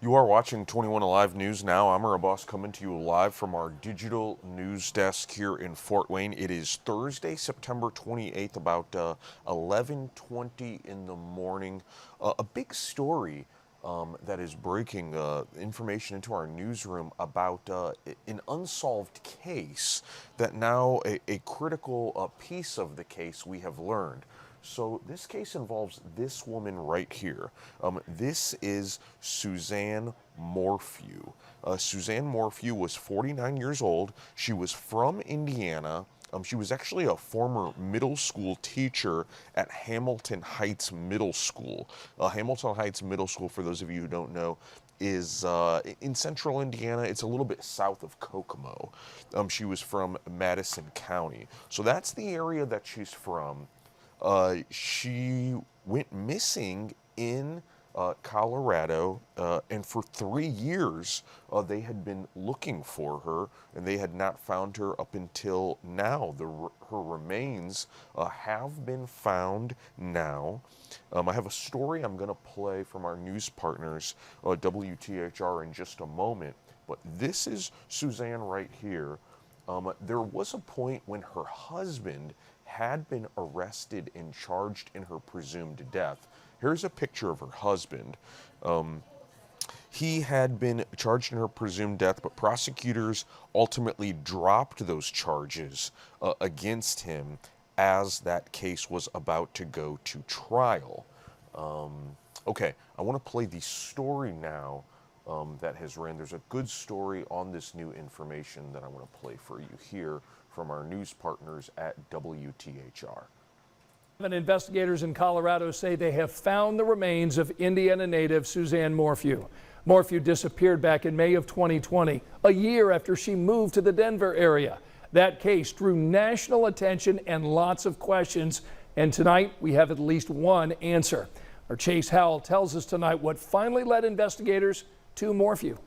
You are watching 21 Alive News now. I'm Abbas coming to you live from our digital news desk here in Fort Wayne. It is Thursday, September 28th, about 11:20 in the morning. A big story that is breaking information into our newsroom about an unsolved case that now a critical piece of the case we have learned. So this case involves this woman right here. This is Suzanne Morphew. Suzanne Morphew was 49 years old. She was from Indiana. She was actually a former middle school teacher at Hamilton Heights Middle School. Hamilton Heights Middle School, for those of you who don't know, is in central Indiana. It's a little bit south of Kokomo. She was from Madison County. So that's the area that she's from. She went missing in Colorado, and for 3 years they had been looking for her, and they had not found her up until now. Her remains have been found now. I have a story I'm going to play from our news partners, WTHR, in just a moment, but this is Suzanne right here. There was a point when her husband had been arrested and charged in her presumed death. Here's a picture of her husband. He had been charged in her presumed death, but prosecutors ultimately dropped those charges against him as that case was about to go to trial. Okay, I want to play the story now that has ran. There's a good story on this new information that I want to play for you here from our news partners at WTHR. Investigators in Colorado say they have found the remains of Indiana native Suzanne Morphew. Morphew disappeared back in May of 2020, a year after she moved to the Denver area. That case drew national attention and lots of questions, and tonight we have at least one answer. Our Chase Howell tells us tonight what finally led investigators to Morphew.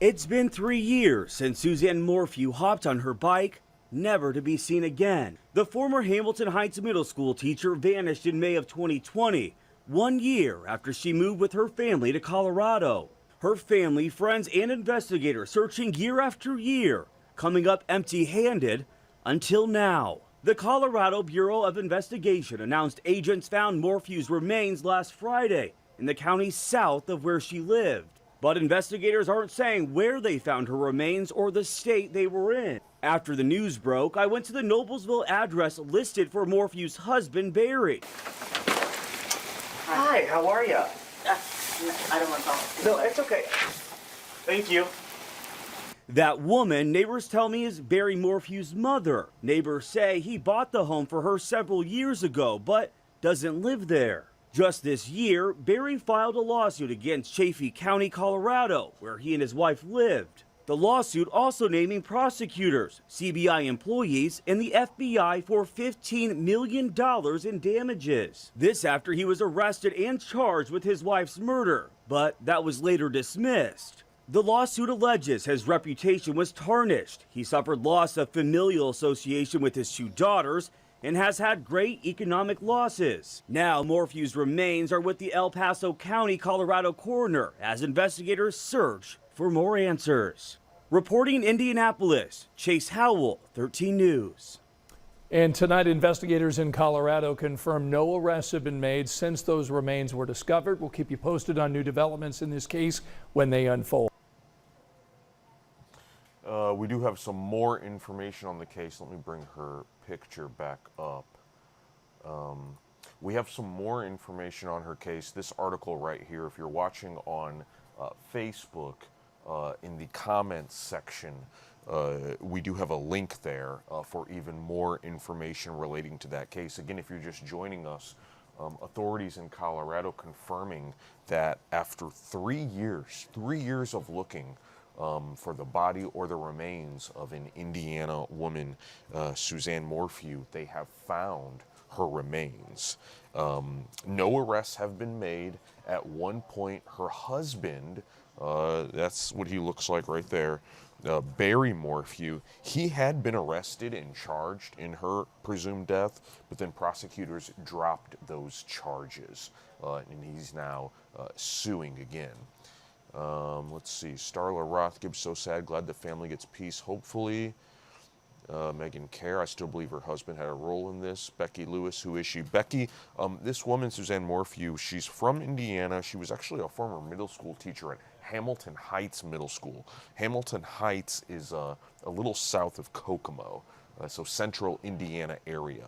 It's been 3 years since Suzanne Morphew hopped on her bike, never to be seen again. The former Hamilton Heights Middle School teacher vanished in May of 2020, 1 year after she moved with her family to Colorado. Her family, friends, and investigators searching year after year, coming up empty-handed until now. The Colorado Bureau of Investigation announced agents found Morphew's remains last Friday in the county south of where she lived. But investigators aren't saying where they found her remains or the state they were in. After the news broke, I went to the Noblesville address listed for Morphew's husband, Barry. Hi, how are you? I don't want to talk. No, it's okay. Thank you. That woman, neighbors tell me, is Barry Morphew's mother. Neighbors say he bought the home for her several years ago, but doesn't live there. Just this year, Barry filed a lawsuit against Chaffee County, Colorado, where he and his wife lived. The lawsuit also naming prosecutors, CBI employees, and the FBI for $15 million in damages. This after he was arrested and charged with his wife's murder, but that was later dismissed. The lawsuit alleges his reputation was tarnished. He suffered loss of familial association with his two daughters and has had great economic losses. Now Morphew's remains are with the El Paso County, Colorado coroner as investigators search for more answers. Reporting in Indianapolis, Chase Howell, 13 News. And tonight, investigators in Colorado confirm no arrests have been made since those remains were discovered. We'll keep you posted on new developments in this case when they unfold. We do have some more information on the case. Let me bring her picture back up. We have some more information on her case. This article right here, if you're watching on Facebook, in the comments section, we do have a link there for even more information relating to that case. Again, if you're just joining us, authorities in Colorado confirming that after 3 years of looking for the body or the remains of an Indiana woman, Suzanne Morphew, they have found her remains. No arrests have been made. At one point, her husband, that's what he looks like right there, Barry Morphew, he had been arrested and charged in her presumed death, but then prosecutors dropped those charges, and he's now suing again. Let's see. Starla Roth Gibbs, so sad. Glad the family gets peace, hopefully. Megan Kerr, I still believe her husband had a role in this. Becky Lewis, who is she? Becky, this woman, Suzanne Morphew, she's from Indiana. She was actually a former middle school teacher at Hamilton Heights Middle School. Hamilton Heights is a little south of Kokomo, so central Indiana area.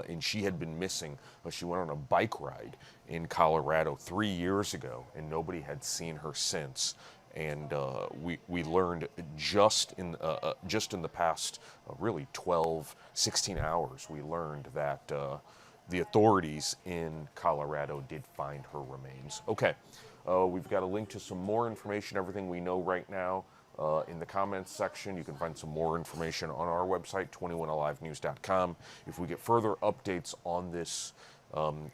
And she had been missing. She went on a bike ride in Colorado 3 years ago, and nobody had seen her since. And we learned just in the past really 12, 16 hours, we learned that the authorities in Colorado did find her remains. Okay, we've got a link to some more information, everything we know right now. In the comments section, you can find some more information on our website, 21alivenews.com. If we get further updates on this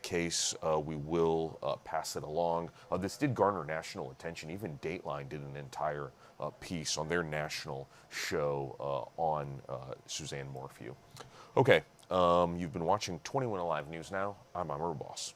case, we will pass it along. This did garner national attention. Even Dateline did an entire piece on their national show on Suzanne Morphew. Okay, you've been watching 21 Alive News Now. I'm Amr Boss.